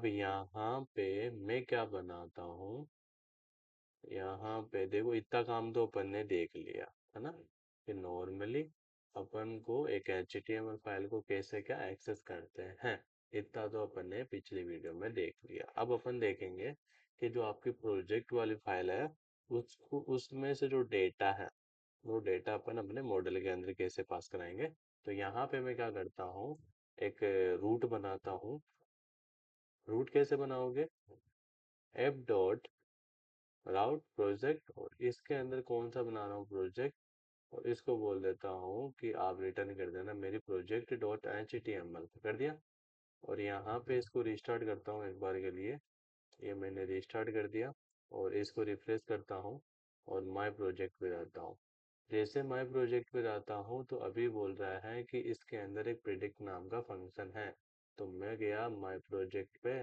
अब यहाँ पे मैं क्या बनाता हूँ, यहाँ पे देखो इतना काम तो अपन ने देख लिया है ना, कि नॉर्मली अपन को एक HTML फाइल को कैसे क्या एक्सेस करते हैं, इतना तो अपन ने पिछली वीडियो में देख लिया। अब अपन देखेंगे कि जो आपकी प्रोजेक्ट वाली फाइल है, उसको उसमें से जो डेटा है, वो डेटा अपन अपने मॉडल के अंदर कैसे पास कराएंगे। तो यहाँ पे मैं क्या करता हूँ, एक रूट बनाता हूँ। रूट कैसे बनाओगे, एफ डॉट राउट प्रोजेक्ट, और इसके अंदर कौन सा बना रहा हूँ, प्रोजेक्ट, और इसको बोल देता हूँ कि आप रिटर्न कर देना मेरी project dot h t m l, कर दिया। और यहाँ पे इसको रिस्टार्ट करता हूँ एक बार के लिए, ये मैंने रिस्टार्ट कर दिया। और इसको रिफ्रेश करता हूँ और माय प्रोजेक्ट पे जाता हूँ। जैसे माय प्रोजेक्ट पे जाता हूँ तो अभी बोल रहा है कि इसके अंदर एक प्रिडिक्ट नाम का फंक्शन है। तो मैं गया माय प्रोजेक्ट पे,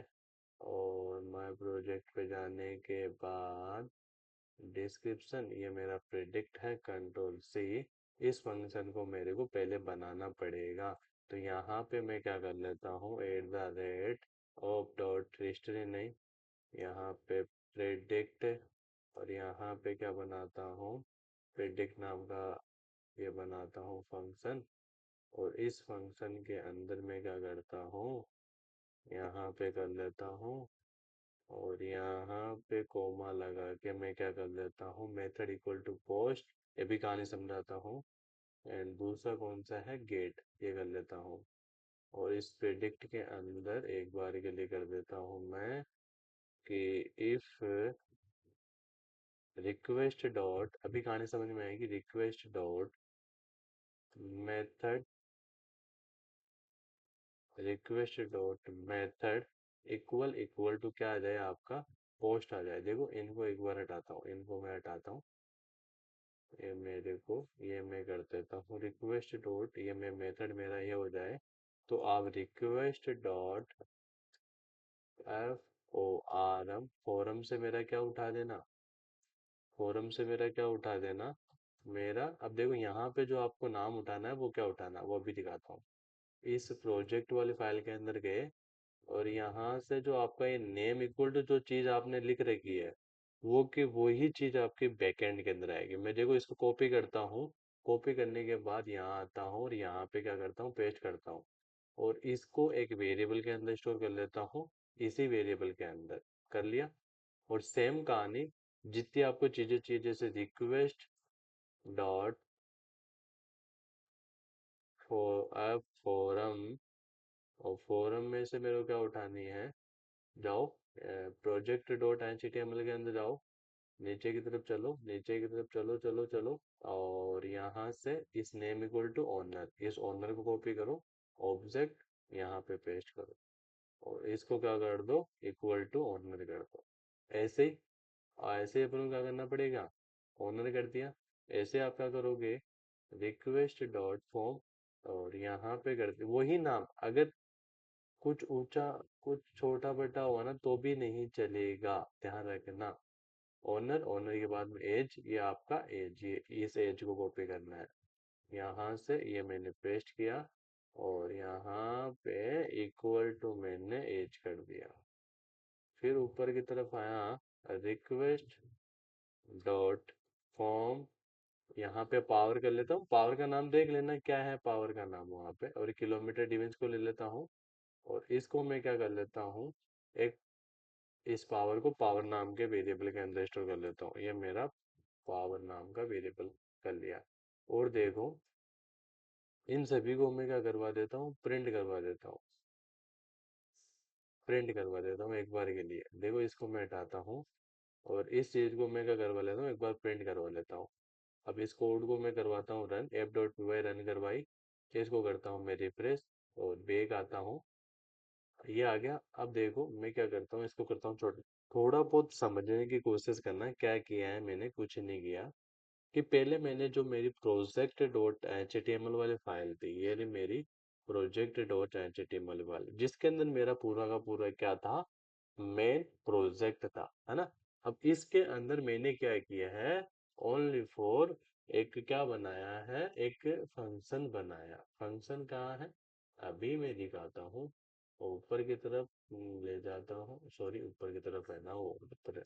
और माय प्रोजेक्ट पे जाने के बाद डिस्क्रिप्शन, ये मेरा प्रेडिक्ट है, कंट्रोल सी। इस फंक्शन को मेरे को पहले बनाना पड़ेगा। तो यहाँ पे मैं क्या कर लेता हूँ, at the rate of dot history नहीं, यहाँ पे प्रेडिक्ट, और यहाँ पे क्या बनाता हूँ, प्रेडिक्ट नाम का ये बनाता हूँ फंक्शन। और इस फंक्शन के अंदर मैं क्या करता हूँ, यहाँ पे कर लेता हूँ, और यहाँ पे कोमा लगा के मैं क्या कर लेता हूँ, मेथड इक्वल टू पोस्ट, ये भी कहानी समझाता हूँ। एंड दूसरा कौन सा है, गेट, ये कर लेता हूँ। और इस प्रेडिक्ट के अंदर एक बार के लिए कर देता हूँ मैं कि इफ रिक्वेस्ट डॉट, अभी कहानी समझ में आएगी, request dot method, request dot method equal equal to क्या आ जाए आपका, पोस्ट आ जाए। देखो इनको एक बार हटाता हूँ, इनको मैं हटाता हूँ, ये मेरे को, ये मैं कर देता हूँ रिक्वेस्ट डॉट, ये मैं मेथड मेरा ये हो जाए। तो आप request dot f o r m, form से मेरा क्या उठा देना, फोरम से मेरा क्या उठा देना, मेरा, अब देखो यहाँ पे जो आपको नाम उठाना है वो क्या उठाना है, वो भी दिखाता हूँ। इस प्रोजेक्ट वाली फाइल के अंदर गए, और यहाँ से जो आपका ये नेम इक्वल टू जो चीज आपने लिख रखी है, वो की वही चीज आपके बैकएंड के अंदर आएगी। मैं देखो इसको कॉपी करता हूँ, कॉपी करने के बाद यहाँ आता हूँ और यहाँ पे क्या करता हूँ, पेस्ट करता हूँ। और इसको एक वेरिएबल के अंदर स्टोर कर लेता हूँ, इसी वेरिएबल के अंदर, कर लिया। और सेम कहानी, जितनी आपको चीजें चाहिए, जैसे रिक्वेस्ट डॉट फोरम, और फोरम में से मेरे को क्या उठानी है, जाओ project dot h t m l के अंदर जाओ, नीचे की तरफ चलो, नीचे की तरफ चलो चलो चलो, और यहाँ से इस नेम इक्वल टू ओनर, इस ओनर को कॉपी करो, ऑब्जेक्ट यहाँ पे पेस्ट करो, और इसको क्या कर दो, इक्वल टू ओनर कर दो। ऐसे ही, ऐसे ही अपन को क्या करना पड़ेगा, ओनर कर दिया। ऐसे आप क्या करोगे, रिक्वेस्ट डॉट फॉर्म, और यहाँ पे करते वही नाम, अगर कुछ ऊंचा कुछ छोटा बटा हुआ ना तो भी नहीं चलेगा, ध्यान रखना। ओनर, ओनर के बाद में एज, ये आपका एज, ये इस एज को कॉपी करना है। यहाँ से ये मैंने पेस्ट किया, और यहाँ पे इक्वल टू मैंने एज कर दिया। फिर ऊपर की तरफ आया, रिक्वेस्ट डॉट फॉर्म, यहाँ पे पावर कर लेता हूँ, पावर का नाम देख लेना क्या है, पावर का नाम वहाँ पे, और किलोमीटर डिवीजन को ले लेता हूँ। और इसको मैं क्या कर लेता हूँ, एक, इस पावर को पावर नाम के वेरिएबल के अंदर स्टोर कर लेता हूँ, ये मेरा पावर नाम का वेरिएबल कर लिया। और देखो इन सभी को मैं क्या करवा देता हूँ, प्रिंट करवा देता हूँ, प्रिंट करवा देता हूँ एक बार के लिए। देखो इसको मैं हटाता हूँ, और इस चीज को मैं क्या करवा लेता हूँ, एक बार प्रिंट करवा लेता हूँ। अब इस कोड को मैं करवाता हूँ run, f dot p y run करवाई, इसको करता हूँ मैं रिफ्रेश, और बैक आता हूँ, ये आ गया। अब देखो मैं क्या करता हूँ, इसको करता हूँ छोटा, थोड़ा बहुत समझने की कोशिश करना क्या किया है मैंने, कुछ नहीं किया। कि पहले मैंने जो मेरी project dot h t m l वाली फाइल थी, ये रही मेरी project dot h t m l वाली, जिसके अंदर मेरा पूरा का पूरा क्या था, मेन प्रोजेक्ट था, है ना। अब इसके अंदर मैंने क्या किया है, ओनली फॉर एक क्या बनाया है, एक फंक्शन बनाया। फंक्शन कहाँ है, अभी मैं दिखाता हूँ। ऊपर की तरफ ले जाता हूँ, सॉरी ऊपर की तरफ है ना वो ऊपर,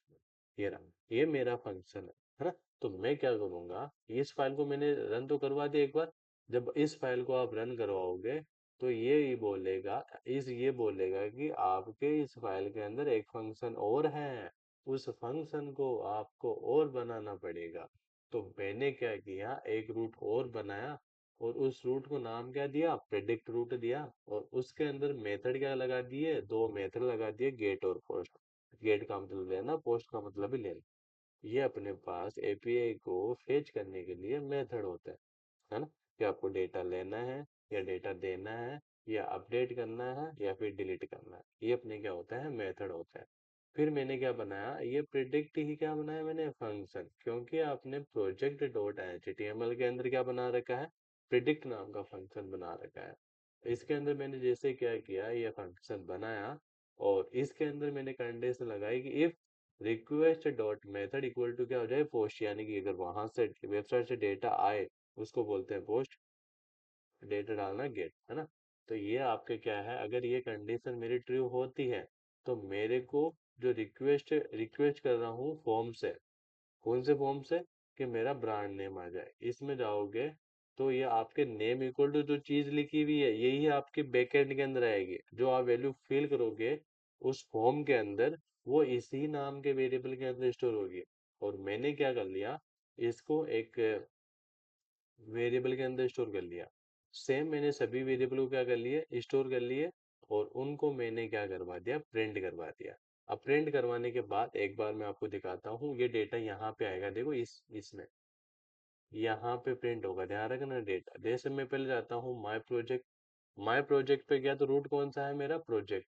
ये रहा, ये मेरा फंक्शन है ना। तो मैं क्या करूँगा, इस फाइल को मैंने रन तो करवा दिया एक बार, जब इस फाइल को आप रन करवाओगे तो ये ही बोलेगा, इस ये बोलेगा कि आपके इस फाइल के अंदर एक फंक्शन और है, उस फंक्शन को आपको और बनाना पड़ेगा। तो मैंने क्या किया, एक रूट और बनाया, और उस रूट को नाम क्या दिया, प्रेडिक्ट रूट दिया, और उसके अंदर मेथड क्या लगा दिए, दो मेथड लगा दिए, गेट और पोस्ट। गेट का मतलब लेना, पोस्ट का मतलब भी लेना। ये अपने पास एपीआई को फेच करने के लिए मेथड होता है ना, कि आपको डेटा लेना है या डेटा देना है या अपडेट करना है या फिर डिलीट करना है, ये अपने क्या होता है, मेथड होता है। फिर मैंने क्या बनाया, ये प्रिडिक्ट ही क्या बनाया मैंने, फंक्शन, क्योंकि आपने प्रोजेक्ट डॉट एचटीएमएल के अंदर क्या बना रखा है, प्रिडिक्ट नाम का फंक्शन बना रखा है। इसके अंदर मैंने जैसे क्या किया, ये फंक्शन बनाया, और इसके अंदर मैंने कंडीशन लगाई कि if request dot method equal to क्या हो जाए, पोस्ट, यानी कि अगर वहां से वेबसाइट से डेटा आए, उसको बोलते हैं पोस्ट, डेटा डालना गेट, है ना। तो ये आपके क्या है, अगर ये कंडीशन मेरी ट्रू होती है तो मेरे को जो रिक्वेस्ट रिक्वेस्ट कर रहा हूँ फॉर्म से, कौन से फॉर्म से, कि मेरा ब्रांड नेम आ जाए, इसमें जाओगे तो ये आपके नेम इक्वल टू जो चीज लिखी हुई है यही आपके बैकएंड के अंदर आएगी, जो आप वैल्यू फिल करोगे उस फॉर्म के अंदर, वो इसी नाम के वेरिएबल के अंदर स्टोर होगी। और मैंने क्या कर लिया, इसको एक वेरिएबल के अंदर स्टोर कर लिया। सेम मैंने सभी वेरिएबल को क्या कर लिए, स्टोर कर लिए, और उनको मैंने क्या करवा दिया, प्रिंट करवा दिया। अब प्रिंट करवाने के बाद एक बार मैं आपको दिखाता हूँ, ये डेटा यहाँ पे आएगा, देखो इस इसमें यहाँ पे प्रिंट होगा, ध्यान रखना डेटा। जैसे मैं पहले जाता हूँ माय प्रोजेक्ट, माय प्रोजेक्ट पे गया तो रूट कौन सा है मेरा, प्रोजेक्ट,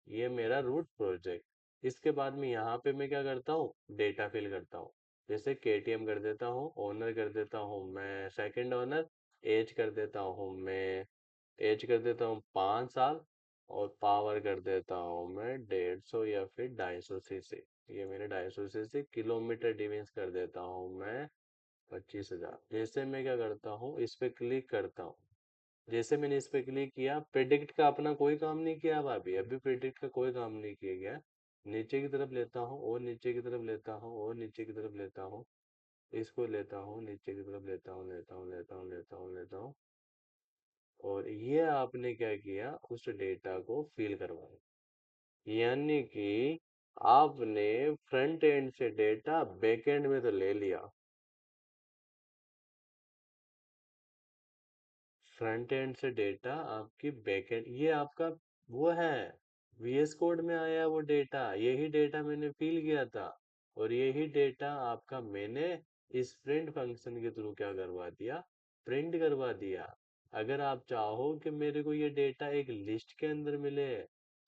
ये मेरा रूट प्रोजेक्ट। इसके बाद में यहाँ पे मैं क्या करता हूँ, डेटा फिल करता हूँ। जैसे केटीएम कर देता हूँ, ओनर कर देता हूँ मैं सेकंड ओनर, एज कर देता हूँ मैं, एज कर देता हूँ 5 साल, और पावर कर देता हूँ मैं 150 या फिर 250 सीसी, ये मेरे 250 सीसी, किलोमीटर डिफेंस कर देता हूँ मैं 25,000। जैसे मैं क्या करता हूँ, इस पे क्लिक करता हूँ, जैसे मैंने इस पे क्लिक किया, प्रेडिक्ट का अपना कोई काम नहीं किया, अब अभी अभी प्रेडिक्ट का कोई काम नहीं किया गया। नीचे की तरफ लेता हूँ, और नीचे की तरफ लेता हूँ, और नीचे की तरफ लेता हूँ, इसको लेता हूँ, नीचे की तरफ लेता हूँ, लेता हूँ, लेता हूँ, लेता हूँ, लेता हूँ, और ये आपने क्या किया, उस डेटा को फिल करवाया, यानी कि आपने फ्रंट एंड से डेटा बैक एंड में तो ले लिया, फ्रंट एंड से डेटा आपकी बैक एंड, ये आपका वो है, वीएस कोड में आया वो डेटा, यही डेटा मैंने फिल किया था, और यही डेटा आपका मैंने इस प्रिंट फंक्शन के थ्रू क्या करवा दिया, प्रिंट करवा दिया। अगर आप चाहो कि मेरे को ये डेटा एक लिस्ट के अंदर मिले,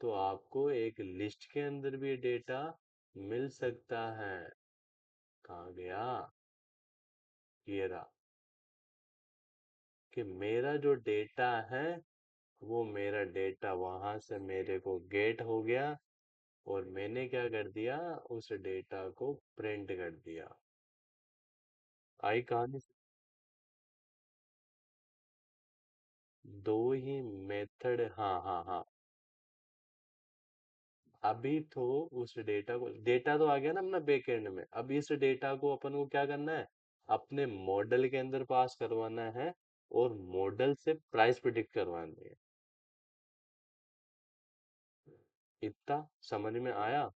तो आपको एक लिस्ट के अंदर भी डेटा मिल सकता है। कहाँ गया, ये रहा, कि मेरा जो डेटा है, वो मेरा डेटा वहां से मेरे को गेट हो गया, और मैंने क्या कर दिया, उस डेटा को प्रिंट कर दिया। आई कहानी। दो ही मेथड, हाँ हाँ हाँ। अभी तो उस डेटा को, डेटा तो आ गया ना अपना बैकएंड में, अब इस डेटा को अपन को क्या करना है, अपने मॉडल के अंदर पास करवाना है, और मॉडल से प्राइस प्रिडिक्ट करवानी है। इतना समझ में आया।